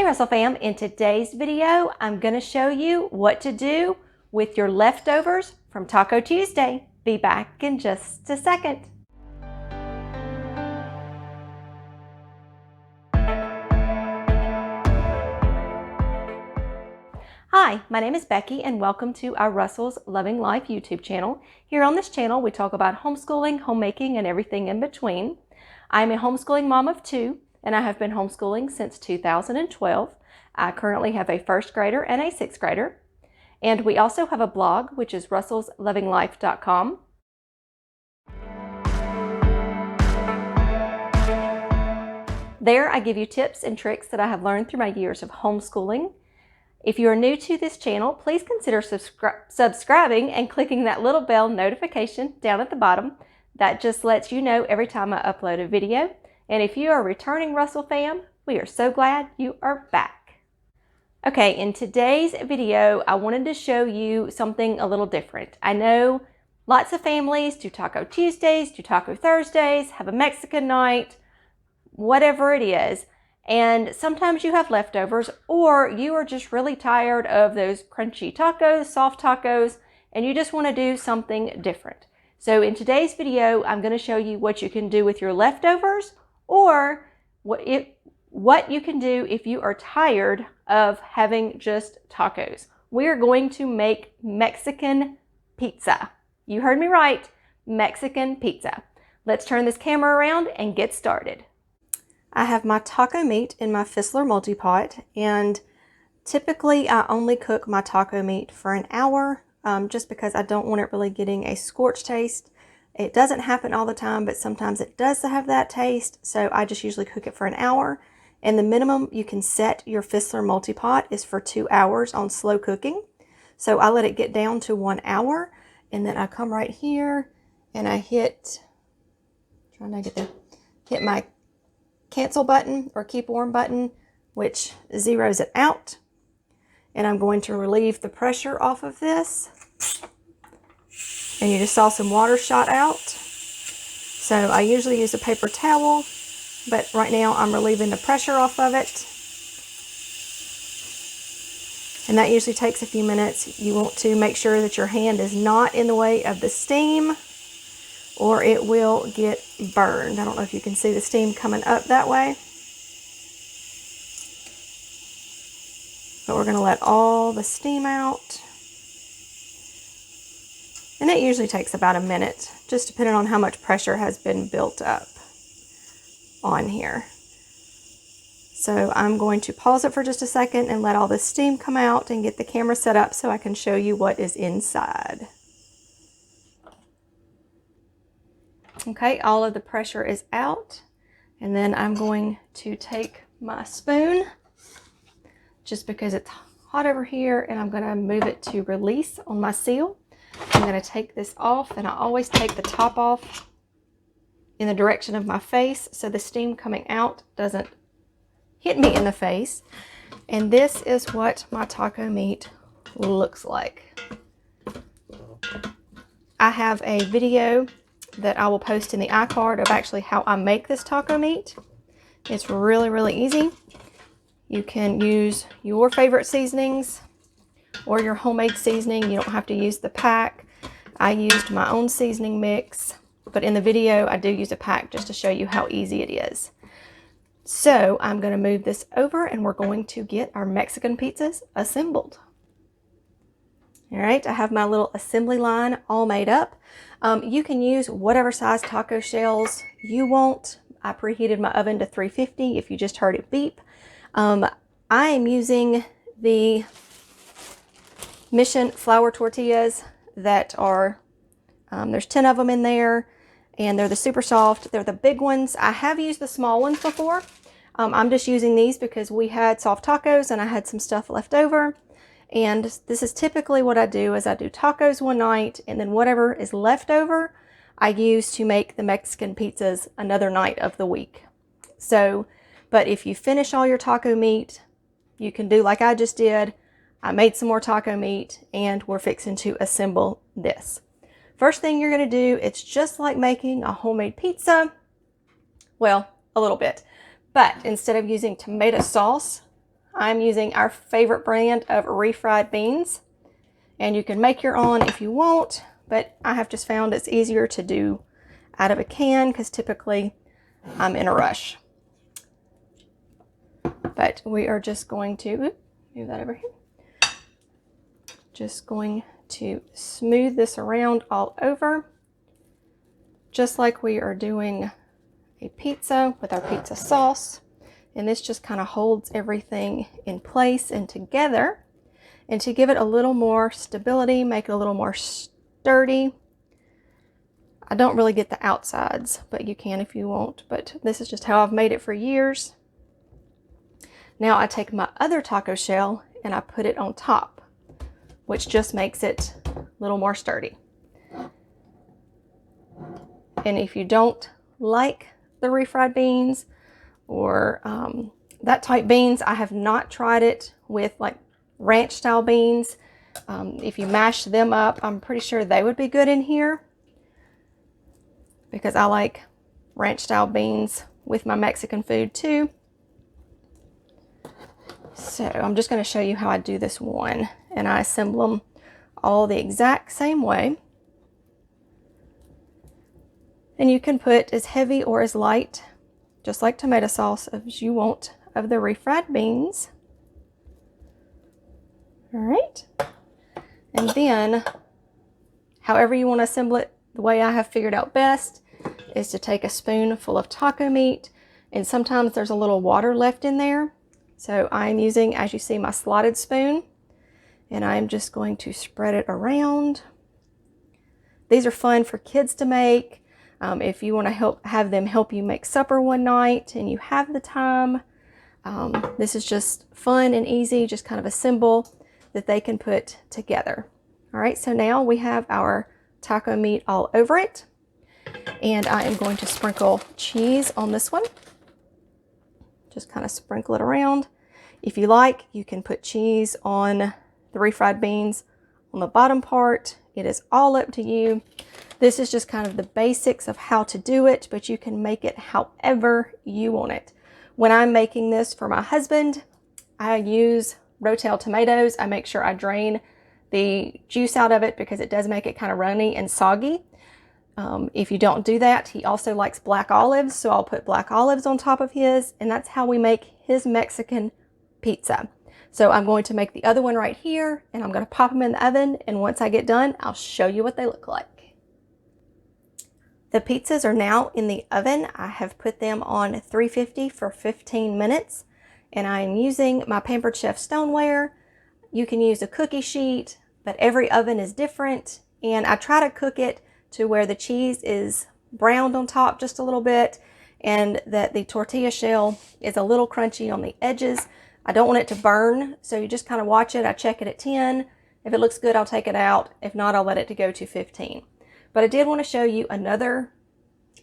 Russell fam, in today's video I'm going to show you what to do with your leftovers from Taco Tuesday. Be back in just a second. Hi, my name is Becky and welcome to our Russell's Loving Life YouTube channel. Here on this channel we talk about homeschooling, homemaking, and everything in between. I'm a homeschooling mom of two and I have been homeschooling since 2012. I currently have a first grader and a sixth grader. And we also have a blog, which is russellslovinglife.com. There I give you tips and tricks that I have learned through my years of homeschooling. If you are new to this channel, please consider subscribing and clicking that little bell notification down at the bottom. That just lets you know every time I upload a video. And if you are a returning Russell fam, we are so glad you are back. Okay, in today's video, I wanted to show you something a little different. I know lots of families do Taco Tuesdays, do Taco Thursdays, have a Mexican night, whatever it is. And sometimes you have leftovers, or you are just really tired of those crunchy tacos, soft tacos, and you just want to do something different. So in today's video, I'm going to show you what you can do with your leftovers, or what you can do if you are tired of having just tacos. We are going to make Mexican pizza. You heard me right, Mexican pizza. Let's turn this camera around and get started. I have my taco meat in my Fissler multi-pot, and typically I only cook my taco meat for an hour just because I don't want it really getting a scorched taste. It doesn't happen all the time, but sometimes it does have that taste, so I just usually cook it for an hour. And the minimum you can set your Fissler multi-pot is for 2 hours on slow cooking. So I let it get down to 1 hour, and then I come right here and I hit my cancel button or keep warm button, which zeroes it out. And I'm going to relieve the pressure off of this. And you just saw some water shot out. So I usually use a paper towel, but right now I'm relieving the pressure off of it. And that usually takes a few minutes. You want to make sure that your hand is not in the way of the steam, or it will get burned. I don't know if you can see the steam coming up that way. But we're going to let all the steam out. And it usually takes about a minute, just depending on how much pressure has been built up on here. So I'm going to pause it for just a second and let all the steam come out and get the camera set up so I can show you what is inside. Okay, all of the pressure is out. And then I'm going to take my spoon, just because it's hot over here, and I'm going to move it to release on my seal. I'm going to take this off, and I always take the top off in the direction of my face so the steam coming out doesn't hit me in the face. And this is what my taco meat looks like. I have a video that I will post in the iCard of actually how I make this taco meat. It's really, really easy. You can use your favorite seasonings or your homemade seasoning. You don't have to use the pack. I used my own seasoning mix, but in the video I do use a pack just to show you how easy it is. So I'm going to move this over and we're going to get our Mexican pizzas assembled. All right, I have my little assembly line all made up. You can use whatever size taco shells you want. I preheated my oven to 350 if you just heard it beep. I am using the Mission flour tortillas that are, there's 10 of them in there, and they're the super soft. They're the big ones. I have used the small ones before. I'm just using these because we had soft tacos and I had some stuff left over. And this is typically what I do, is I do tacos one night, and then whatever is left over, I use to make the Mexican pizzas another night of the week. So, but if you finish all your taco meat, you can do like I just did. I made some more taco meat, and we're fixing to assemble this. First thing you're going to do, it's just like making a homemade pizza. Well, a little bit. But instead of using tomato sauce, I'm using our favorite brand of refried beans, and you can make your own if you want, but I have just found it's easier to do out of a can because typically I'm in a rush. But we are just going to move that over here. Just going to smooth this around all over, just like we are doing a pizza with our pizza sauce. And this just kind of holds everything in place and together. And to give it a little more stability, make it a little more sturdy. I don't really get the outsides, but you can if you want. But this is just how I've made it for years. Now I take my other taco shell and I put it on top, which just makes it a little more sturdy. And if you don't like the refried beans or that type beans, I have not tried it with like ranch style beans. If you mash them up, I'm pretty sure they would be good in here because I like ranch style beans with my Mexican food too. So I'm just going to show you how I do this one, and I assemble them all the exact same way. And you can put as heavy or as light, just like tomato sauce, as you want of the refried beans. All right. And then, however you want to assemble it, the way I have figured out best is to take a spoonful of taco meat, and sometimes there's a little water left in there. So I'm using, as you see, my slotted spoon, and I'm just going to spread it around. These are fun for kids to make. If you want to have them help you make supper one night and you have the time, this is just fun and easy, just kind of a symbol that they can put together. All right, so now we have our taco meat all over it, and I am going to sprinkle cheese on this one. Just kind of sprinkle it around. If you like, you can put cheese on the refried beans on the bottom part. It is all up to you. This is just kind of the basics of how to do it, but you can make it however you want it. When I'm making this for my husband, I use Rotel tomatoes. I make sure I drain the juice out of it because it does make it kind of runny and soggy. If you don't do that, he also likes black olives, so I'll put black olives on top of his, and that's how we make his Mexican pizza. So I'm going to make the other one right here, and I'm going to pop them in the oven, and once I get done, I'll show you what they look like. The pizzas are now in the oven. I have put them on 350 for 15 minutes, and I am using my Pampered Chef stoneware. You can use a cookie sheet, but every oven is different, and I try to cook it to where the cheese is browned on top just a little bit and that the tortilla shell is a little crunchy on the edges. I don't want it to burn, so you just kind of watch it. I check it at 10. If it looks good, I'll take it out. If not, I'll let it go to 15. But I did want to show you another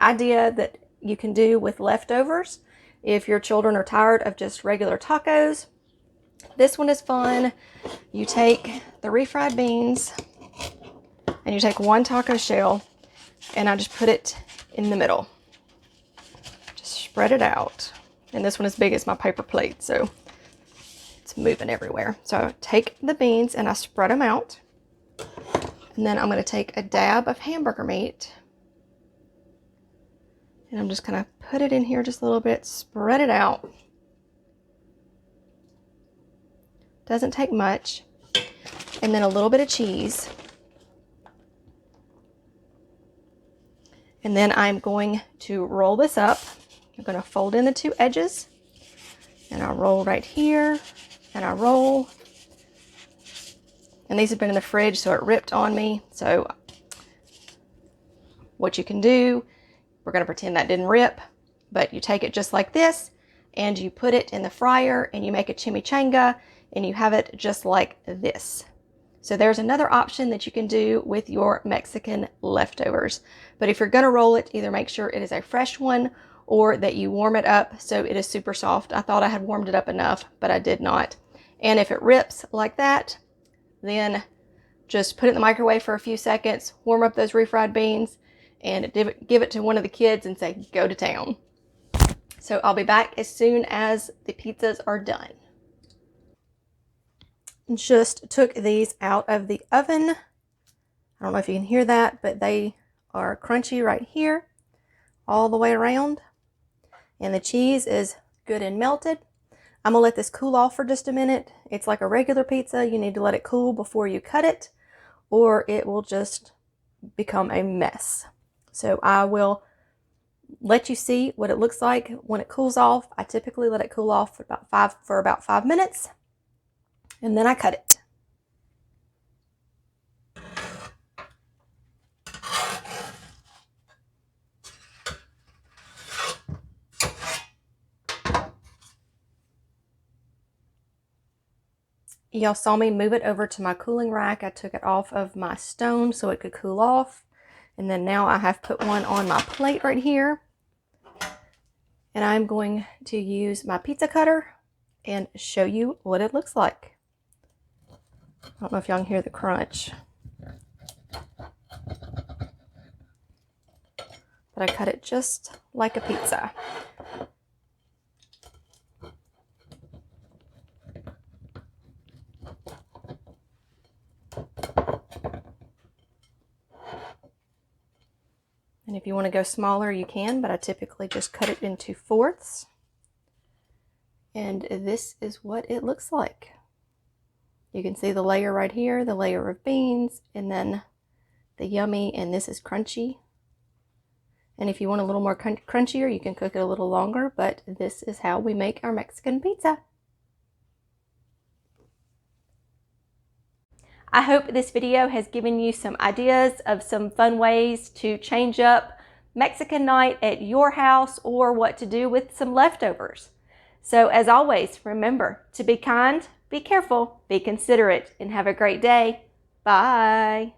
idea that you can do with leftovers if your children are tired of just regular tacos. This one is fun. You take the refried beans and you take one taco shell, and I just put it in the middle. Just spread it out. And this one is big as my paper plate, so it's moving everywhere. So I take the beans and I spread them out. And then I'm going to take a dab of hamburger meat. And I'm just going to put it in here just a little bit, spread it out. Doesn't take much. And then a little bit of cheese. And then I'm going to roll this up. I'm going to fold in the two edges. And I roll right here. And I roll. And these have been in the fridge, so it ripped on me. So what you can do, we're going to pretend that didn't rip. But you take it just like this. And you put it in the fryer. And you make a chimichanga. And you have it just like this. So there's another option that you can do with your Mexican leftovers. But if you're going to roll it, either make sure it is a fresh one or that you warm it up so it is super soft. I thought I had warmed it up enough, but I did not. And if it rips like that, then just put it in the microwave for a few seconds, warm up those refried beans, and give it to one of the kids and say, go to town. So I'll be back as soon as the pizzas are done. just took these out of the oven. I don't know if you can hear that, but they are crunchy right here all the way around. And the cheese is good and melted. I'm gonna let this cool off for just a minute. It's like a regular pizza. You need to let it cool before you cut it, or it will just become a mess. So I will let you see what it looks like when it cools off. I typically let it cool off for about 5 minutes, and then I cut it. Y'all saw me move it over to my cooling rack. I took it off of my stone so it could cool off. And then now I have put one on my plate right here. And I'm going to use my pizza cutter and show you what it looks like. I don't know if y'all can hear the crunch. But I cut it just like a pizza. And if you want to go smaller, you can, but I typically just cut it into fourths. And this is what it looks like. You can see the layer right here, the layer of beans, and then the yummy, and this is crunchy. And if you want a little more crunchier, you can cook it a little longer, but this is how we make our Mexican pizza. I hope this video has given you some ideas of some fun ways to change up Mexican night at your house, or what to do with some leftovers. So as always, remember to be kind, be careful, be considerate, and have a great day. Bye.